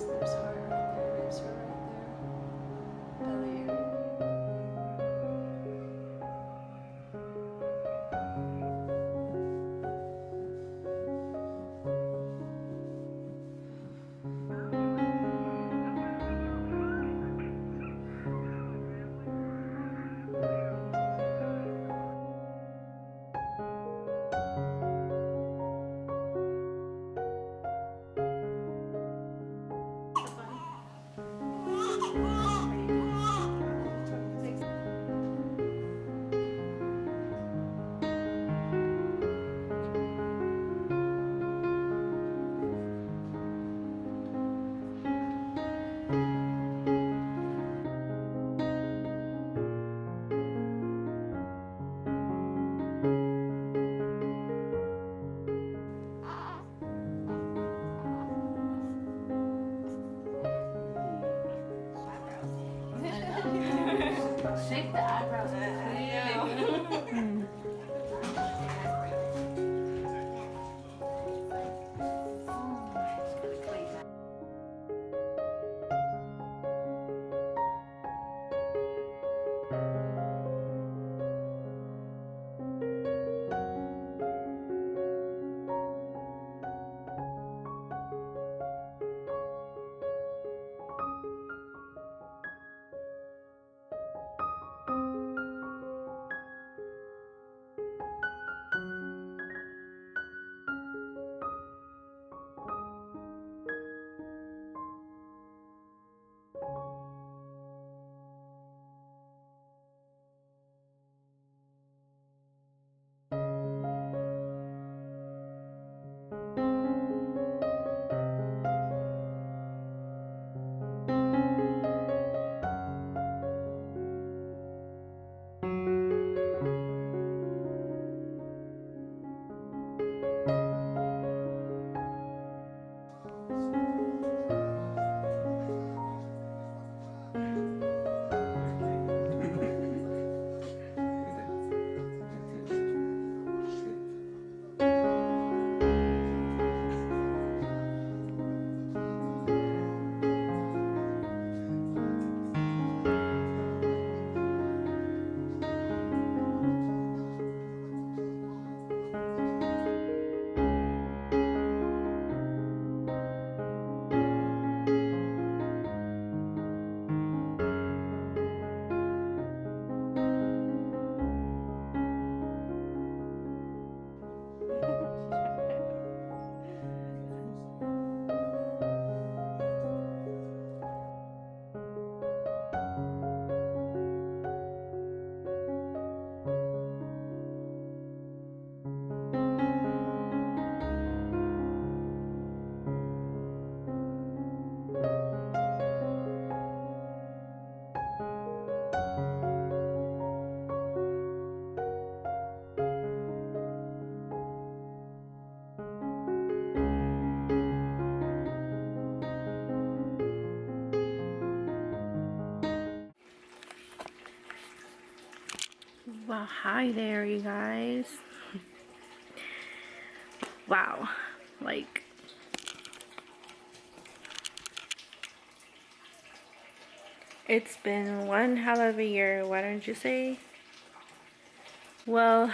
There's heart right there. Ribs are right there. Belly area. Shake the eyebrows. Well, hi there, you guys. Wow, like, it's been one hell of a year, why don't you say? Well,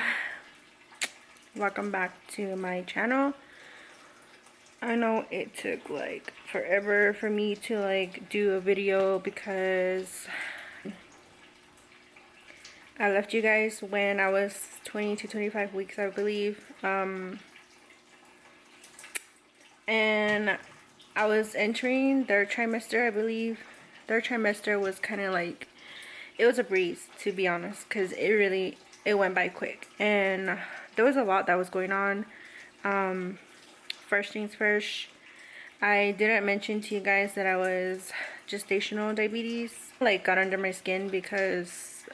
welcome back to my channel. I know it took like forever for me to like do a video because I left you guys when I was 20 to 25 weeks, I believe. And I was entering third trimester, I believe. Third trimester was kind of like, it was a breeze, to be honest, because it went by quick. And there was a lot that was going on. First things first, I didn't mention to you guys that I was gestational diabetes. Like, got under my skin because,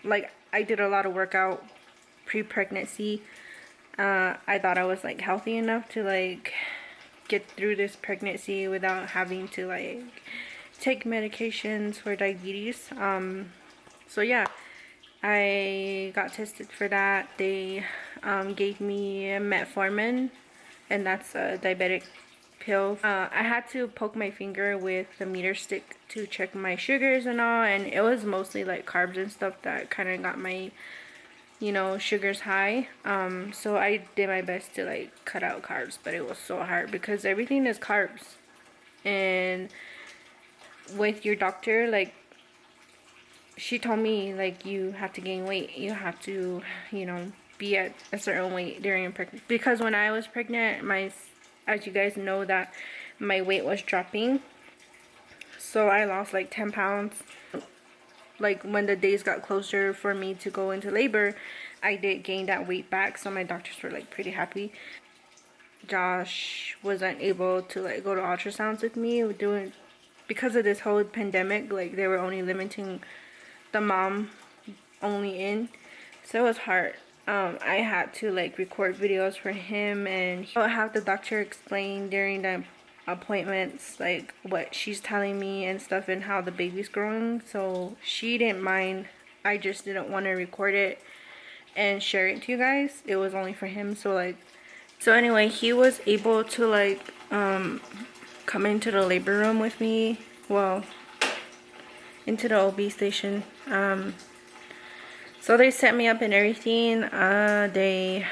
like, I did a lot of workout pre-pregnancy. I thought I was, like, healthy enough to, like, get through this pregnancy without having to, like, take medications for diabetes. So, yeah, I got tested for that. They gave me metformin, and that's a diabetic pill. I had to poke my finger with the meter stick to check my sugars and all, and it was mostly like carbs and stuff that kind of got my, you know, sugars high. So I did my best to like cut out carbs, but it was so hard because everything is carbs. And with your doctor, like, she told me, like, you have to gain weight. You have to, you know, be at a certain weight during pregnancy. Because when I was pregnant, as you guys know, that my weight was dropping. So I lost like 10 pounds. Like, when the days got closer for me to go into labor, I did gain that weight back. So my doctors were like pretty happy. Josh wasn't able to like go to ultrasounds with me because of this whole pandemic. Like, they were only limiting the mom only in, so it was hard. I had to like record videos for him, and I would have the doctor explain during the appointments like what she's telling me and stuff and how the baby's growing. So she didn't mind. I just didn't want to record it and share it to you guys. It was only for him. So anyway, he was able to like come into the labor room with me. Well, into the OB station. So they set me up and everything. They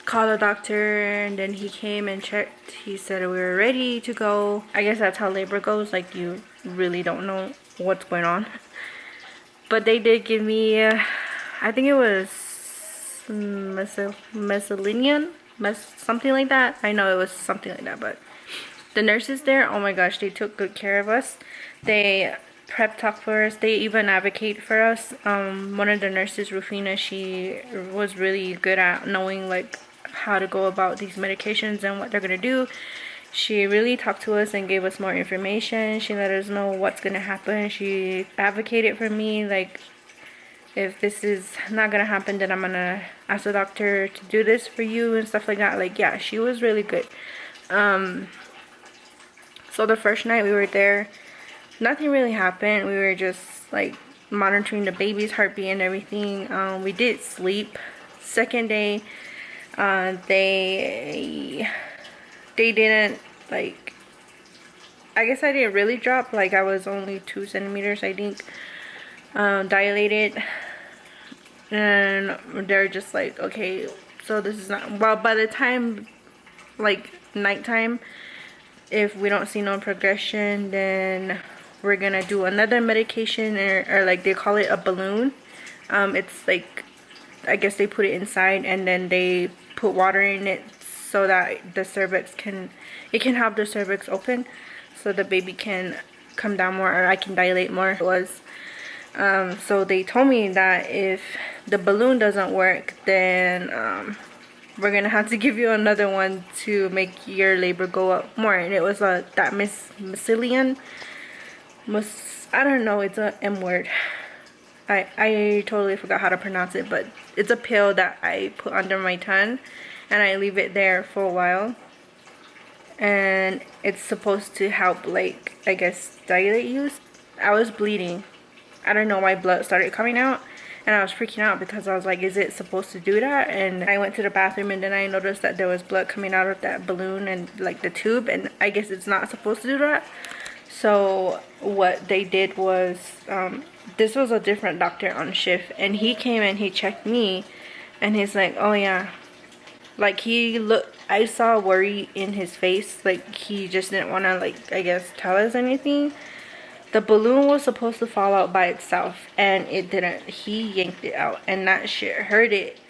called the doctor, and then he came and checked. He said we were ready to go. I guess that's how labor goes. Like, you really don't know what's going on. But they did give me, I think it was mesalinian, something like that. I know it was something like that, but the nurses there, oh my gosh, they took good care of us. They prep talk for us. They even advocate for us. One of the nurses, Rufina, she was really good at knowing like how to go about these medications and what they're gonna do. She really talked to us and gave us more information. She let us know what's gonna happen. She advocated for me, like, if this is not gonna happen, then I'm gonna ask the doctor to do this for you and stuff like that. Like, yeah, she was really good. So the first night we were there, nothing really happened. We were just like monitoring the baby's heartbeat and everything. We did sleep. Second day, they didn't, like, I guess I didn't really drop. Like, I was only 2 centimeters, I think, dilated. And they're just like, okay, so this is not, well, by the time like nighttime, if we don't see no progression, then we're gonna do another medication, or like they call it a balloon. It's like, I guess they put it inside and then they put water in it so that the cervix can help the cervix open so the baby can come down more, or I can dilate more. It was so they told me that if the balloon doesn't work, then we're gonna have to give you another one to make your labor go up more. And it was that mycelium. I don't know, it's a M word. I totally forgot how to pronounce it, but it's a pill that I put under my tongue and I leave it there for a while. And it's supposed to help, like, I guess, dilate you. I was bleeding. I don't know why blood started coming out. And I was freaking out because I was like, is it supposed to do that? And I went to the bathroom and then I noticed that there was blood coming out of that balloon and like the tube. And I guess it's not supposed to do that. So what they did was, this was a different doctor on shift. And he came and he checked me. And he's like, oh yeah. Like, he looked, I saw worry in his face. Like, he just didn't want to, like, I guess, tell us anything. The balloon was supposed to fall out by itself, and it didn't. He yanked it out, and that shit hurt it.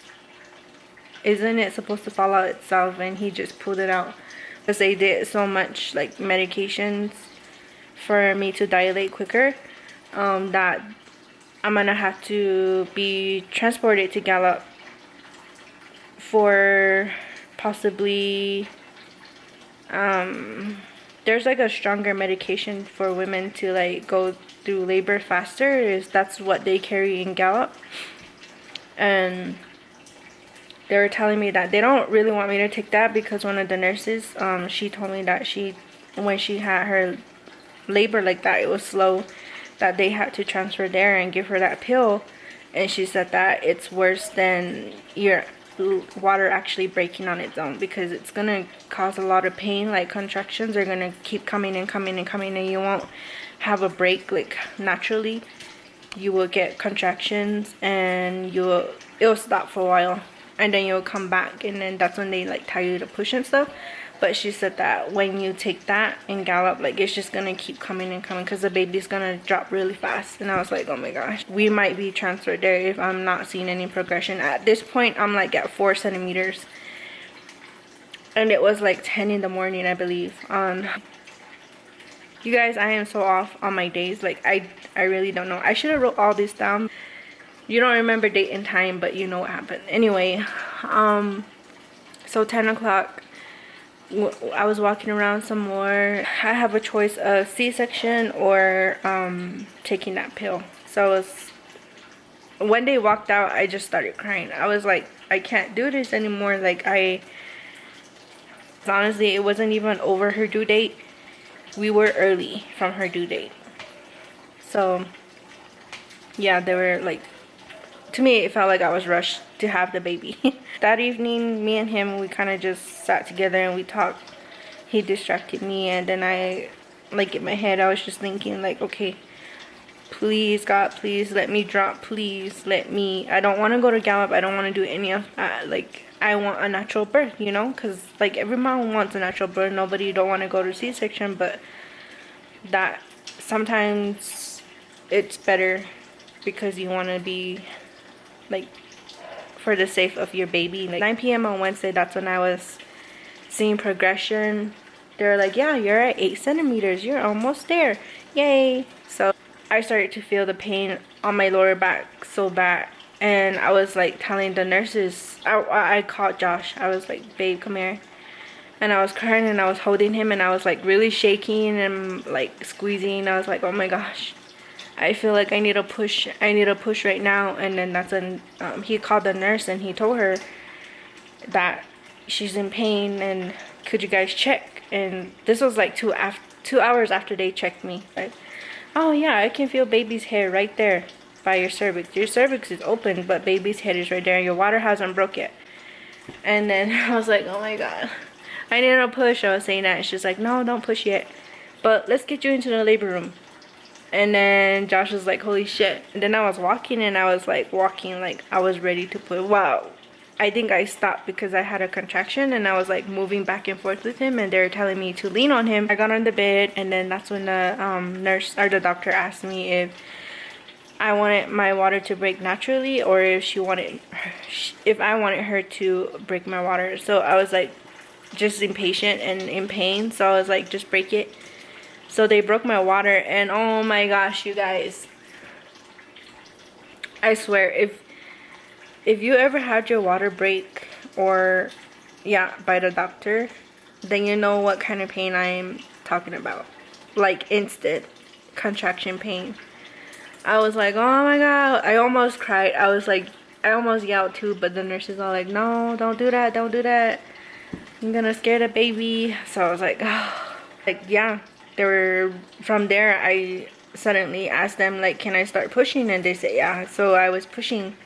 Isn't it supposed to fall out itself? And he just pulled it out. Because they did so much, like, medications for me to dilate quicker, that I'm going to have to be transported to Gallup for possibly, there's like a stronger medication for women to like go through labor faster. That's what they carry in Gallup. And they were telling me that they don't really want me to take that because one of the nurses, she told me that when she had her labor like that, it was slow, that they had to transfer there and give her that pill. And she said that it's worse than water actually breaking on its own, because it's gonna cause a lot of pain. Like contractions are gonna keep coming and coming and coming, and you won't have a break. Like naturally you will get contractions and it'll stop for a while, and then you'll come back, and then that's when they like tell you to push and stuff. But she said that when you take that and gallop, like it's just gonna keep coming and coming, because the baby's gonna drop really fast. And I was like, oh my gosh, we might be transferred there if I'm not seeing any progression. At this point I'm like at 4 centimeters, and it was like 10 in the morning, I believe. You guys, I am so off on my days. Like I really don't know. I should have wrote all this down. You don't remember date and time, but you know what happened. Anyway, so 10 o'clock, I was walking around some more. I have a choice of C-section or taking that pill. So I was, when they walked out, I just started crying. I was like, I can't do this anymore. Like honestly, it wasn't even over her due date. We were early from her due date. So yeah, they were like, to me it felt like I was rushed to have the baby. That evening, me and him, we kind of just sat together and we talked. He distracted me, and then I, like in my head, I was just thinking like, okay, please God, please let me drop, please let me, I don't want to go to gallop, I don't want to do any of that. Like I want a natural birth, you know, because like every mom wants a natural birth. Nobody don't want to go to C-section, but that sometimes it's better because you want to be like for the sake of your baby. Like 9 p.m. on Wednesday, that's when I was seeing progression. They're like, yeah, you're at 8 centimeters, you're almost there, yay. So I started to feel the pain on my lower back so bad, and I was like telling the nurses, I called Josh. I was like, babe, come here. And I was crying, and I was holding him, and I was like really shaking and like squeezing. I was like, oh my gosh, I feel like I need to push right now. And then that's when he called the nurse, and he told her that she's in pain and could you guys check. And this was like 2 hours after they checked me. Like, oh yeah, I can feel baby's hair right there by your cervix. Your cervix is open, but baby's head is right there, and your water hasn't broke yet. And then I was like, oh my god, I need to push. I was saying that, and she's like, no, don't push yet, but let's get you into the labor room. And then Josh was like, holy shit. And then I was walking, and I was like walking like I was ready to put, wow. I think I stopped because I had a contraction, and I was like moving back and forth with him, and they were telling me to lean on him. I got on the bed, and then that's when the nurse or the doctor asked me if I wanted my water to break naturally, or if I wanted her to break my water. So I was like just impatient and in pain, so I was like, just break it. So they broke my water, and oh my gosh, you guys, I swear, if you ever had your water break, or yeah, by the doctor, then you know what kind of pain I'm talking about. Like instant contraction pain. I was like, oh my god, I almost cried. I was like, I almost yelled too, but the nurse is all like, no, don't do that, don't do that, I'm gonna scare the baby. So I was like, oh. Like yeah, they were, from there I suddenly asked them like, can I start pushing? And they said yeah. So I was pushing.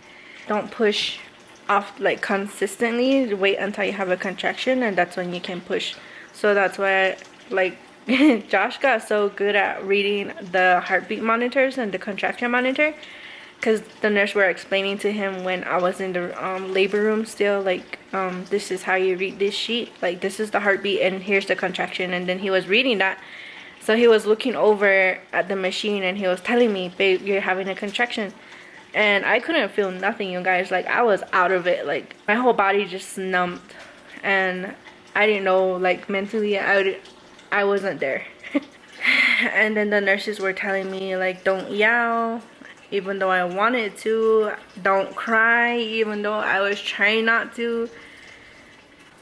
Don't push off like consistently, wait until you have a contraction, and that's when you can push. So that's why like Josh got so good at reading the heartbeat monitors and the contraction monitor, because the nurse were explaining to him when I was in the labor room still, like this is how you read this sheet, like this is the heartbeat and here's the contraction. And then he was reading that, so he was looking over at the machine, and he was telling me, babe, you're having a contraction. And I couldn't feel nothing, you guys. Like I was out of it. Like my whole body just numbed, and I didn't know, like mentally I wasn't there. And then the nurses were telling me like, don't yell even though I wanted to, don't cry even though I was trying not to,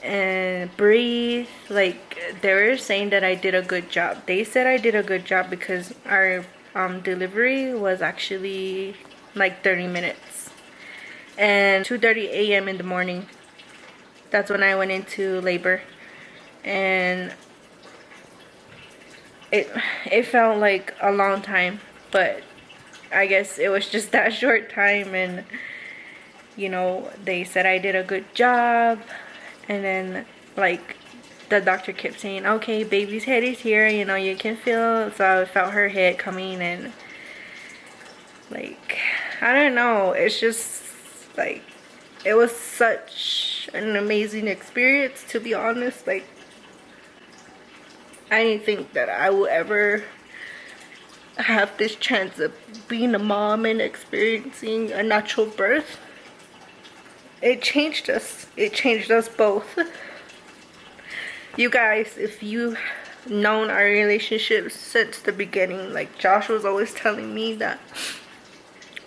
and breathe. Like they were saying that I did a good job. They said I did a good job because our delivery was actually like 30 minutes, and 2:30 a.m. in the morning, that's when I went into labor. And it felt like a long time, but I guess it was just that short time. And you know, they said I did a good job. And then, like, the doctor kept saying, okay, baby's head is here, you know, you can feel. So I felt her head coming, and like, I don't know, it's just like, it was such an amazing experience, to be honest. Like, I didn't think that I would ever have this chance of being a mom and experiencing a natural birth. It changed us. It changed us both. You guys, if you've known our relationship since the beginning, like, Josh was always telling me that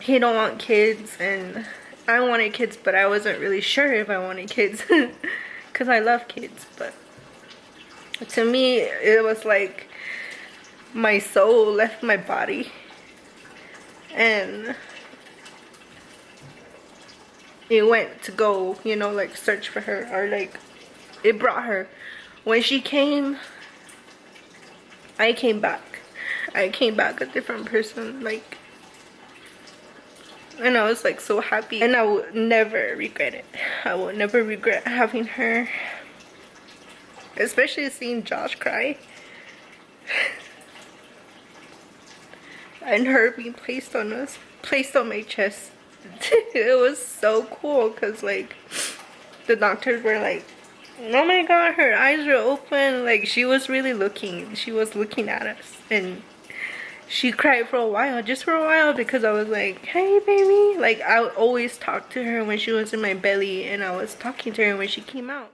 he don't want kids, and I wanted kids, but I wasn't really sure if I wanted kids because I love kids. But to me, it was like my soul left my body, and it went to go, you know, like, search for her, or like, it brought her. When she came, I came back. I came back a different person, like, and I was like so happy, and I would never regret it. I would never regret having her, especially seeing Josh cry and her being placed on my chest. It was so cool, because like, the doctors were like, oh my god, her eyes are open. Like, she was really looking, she was looking at us, and she cried for a while, just for a while, because I was like, hey baby. Like, I would always talk to her when she was in my belly, and I was talking to her when she came out.